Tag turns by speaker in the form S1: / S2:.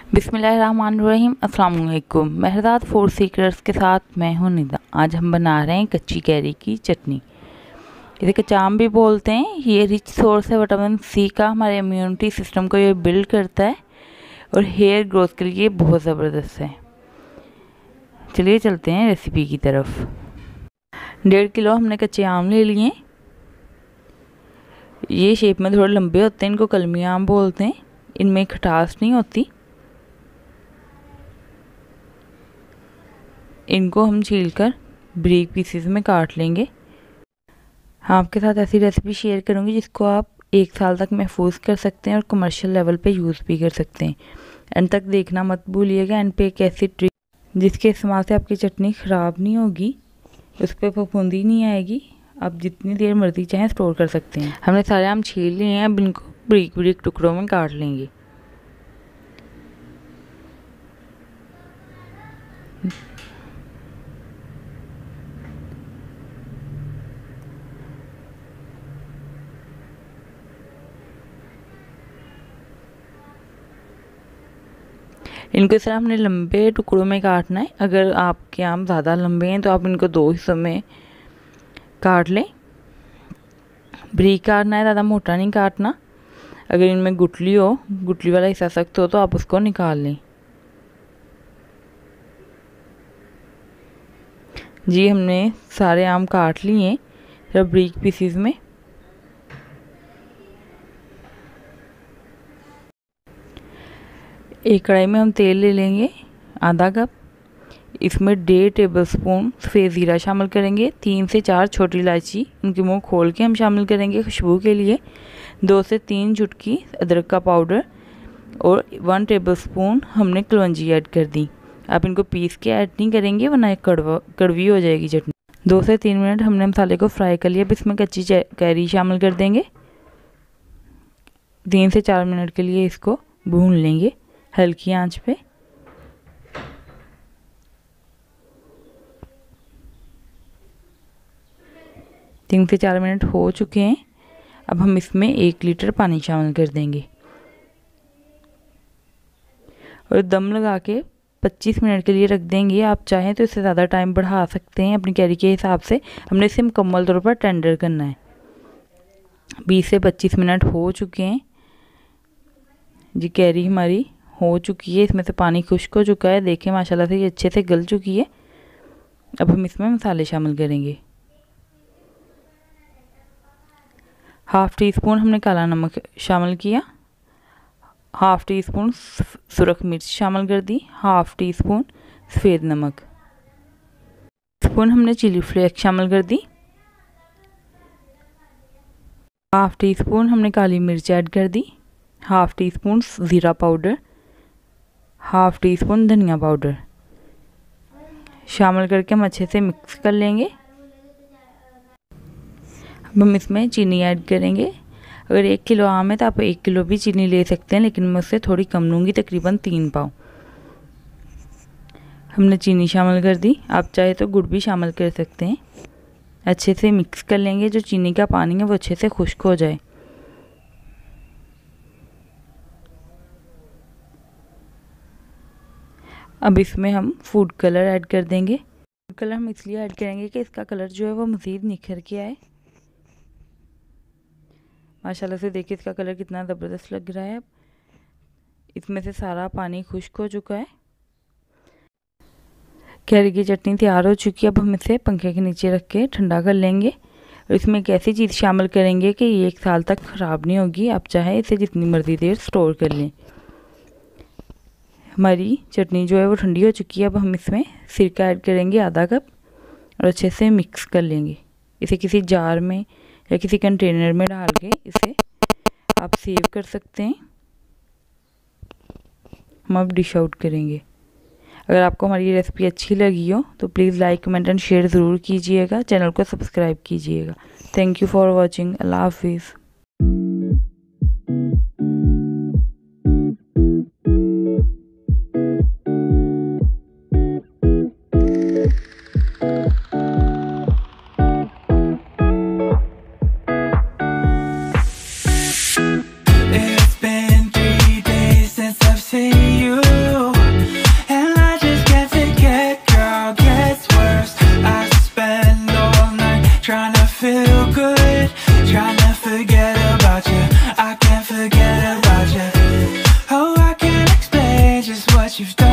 S1: बिस्मिल्लाहिर्रहमानिर्रहीम। अस्सलाम वालेकुम। महरदात फूड सीक्रेट्स के साथ मैं हूं निदा। आज हम बना रहे हैं कच्ची कैरी की चटनी। इसे कचाम भी बोलते हैं। ये रिच सोर्स है विटामिन सी का। हमारे इम्यूनिटी सिस्टम को ये बिल्ड करता है और हेयर ग्रोथ के लिए बहुत ज़बरदस्त है। चलिए चलते हैं रेसिपी की तरफ। 1.5 किलो हमने कच्चे आम ले लिए। ये शेप में थोड़े लंबे होते हैं, इनको कलमी आम बोलते हैं। इनमें खटास नहीं होती। इनको हम छीलकर बारीक पीसेस में काट लेंगे। हाँ, आपके साथ ऐसी रेसिपी शेयर करूँगी जिसको आप 1 साल तक महफूज कर सकते हैं और कमर्शियल लेवल पे यूज़ भी कर सकते हैं। एंड तक देखना मत भूलिएगा। एंड पे एक ऐसी ट्रिक जिसके इस्तेमाल से आपकी चटनी ख़राब नहीं होगी, उस पर फफूंदी नहीं आएगी। आप जितनी देर मर्जी चाहें स्टोर कर सकते हैं। हमने सारे आम छील लिए हैं। अब इनको बारीक बारीक टुकड़ों में काट लेंगे। इनको इस तरह हमने लंबे टुकड़ों में काटना है। अगर आपके आम ज़्यादा लंबे हैं तो आप इनको 2 हिस्सों में काट लें। बारीक काटना है, ज़्यादा मोटा नहीं काटना। अगर इनमें गुठली हो, गुठली वाला हिस्सा सख्त हो तो आप उसको निकाल लें। जी, हमने सारे आम काट लिए सिर्फ बारीक पीसीज में। एक कढ़ाई में हम तेल ले लेंगे आधा कप। इसमें 1.5 टेबलस्पून सफ़ेद ज़ीरा शामिल करेंगे। 3 से 4 छोटी इलायची, उनके मुंह खोल के हम शामिल करेंगे खुशबू के लिए। 2 से 3 चुटकी अदरक का पाउडर और 1 टेबलस्पून हमने कलौंजी ऐड कर दी। आप इनको पीस के ऐड नहीं करेंगे वरना कड़वी हो जाएगी चटनी। 2 से 3 मिनट हमने मसाले को फ्राई कर लिया। अब इसमें कच्ची कैरी शामिल कर देंगे। 3 से 4 मिनट के लिए इसको भून लेंगे हल्की आंच पे। तीन से 4 मिनट हो चुके हैं। अब हम इसमें 1 लीटर पानी शामिल कर देंगे और दम लगा के 25 मिनट के लिए रख देंगे। आप चाहें तो इससे ज़्यादा टाइम बढ़ा सकते हैं अपनी कैरी के हिसाब से। हमने इसे मुकम्मल तौर पर टेंडर करना है। 20 से 25 मिनट हो चुके हैं। जी, कैरी हमारी हो चुकी है। इसमें से पानी खुश्क हो चुका है। देखें माशाल्लाह से ये अच्छे से गल चुकी है। अब हम इसमें मसाले शामिल करेंगे। 1/2 टीस्पून हमने काला नमक शामिल किया। 1/2 टीस्पून सुरख मिर्च शामिल कर दी। 1/2 टीस्पून सफ़ेद नमक। स्पून हमने चिली फ्लेक्स शामिल कर दी। 1/2 टीस्पून हमने काली मिर्च ऐड कर दी। 1/2 टीस्पून ज़ीरा पाउडर। 1/2 टीस्पून धनिया पाउडर शामिल करके हम अच्छे से मिक्स कर लेंगे। अब हम इसमें चीनी ऐड करेंगे। अगर 1 किलो आम है तो आप 1 किलो भी चीनी ले सकते हैं, लेकिन मैं उससे थोड़ी कम लूँगी, तकरीबन 3 पाव। हमने चीनी शामिल कर दी। आप चाहे तो गुड़ भी शामिल कर सकते हैं। अच्छे से मिक्स कर लेंगे। जो चीनी का पानी है वो अच्छे से खुश्क हो जाए। अब इसमें हम फूड कलर ऐड कर देंगे। फूड कलर हम इसलिए ऐड करेंगे कि इसका कलर जो है वो मज़ीद निखर के आए। माशाल्लाह से देखिए इसका कलर कितना ज़बरदस्त लग रहा है। इसमें से सारा पानी खुश्क हो चुका है। कैरी की चटनी तैयार हो चुकी है। अब हम इसे पंखे के नीचे रख के ठंडा कर लेंगे और इसमें एक ऐसी चीज़ शामिल करेंगे कि ये 1 साल तक ख़राब नहीं होगी। आप चाहे इसे जितनी मर्ज़ी देर स्टोर कर लें। हमारी चटनी जो है वो ठंडी हो चुकी है। अब हम इसमें सिरका ऐड करेंगे आधा कप और अच्छे से मिक्स कर लेंगे। इसे किसी जार में या किसी कंटेनर में डाल के इसे आप सेव कर सकते हैं। हम अब डिश आउट करेंगे। अगर आपको हमारी रेसिपी अच्छी लगी हो तो please like, comment and share ज़रूर कीजिएगा। चैनल को सब्सक्राइब कीजिएगा। Thank you for watching. अल्लाह हाफिज़।
S2: It's been 3 days since I've seen you. you've done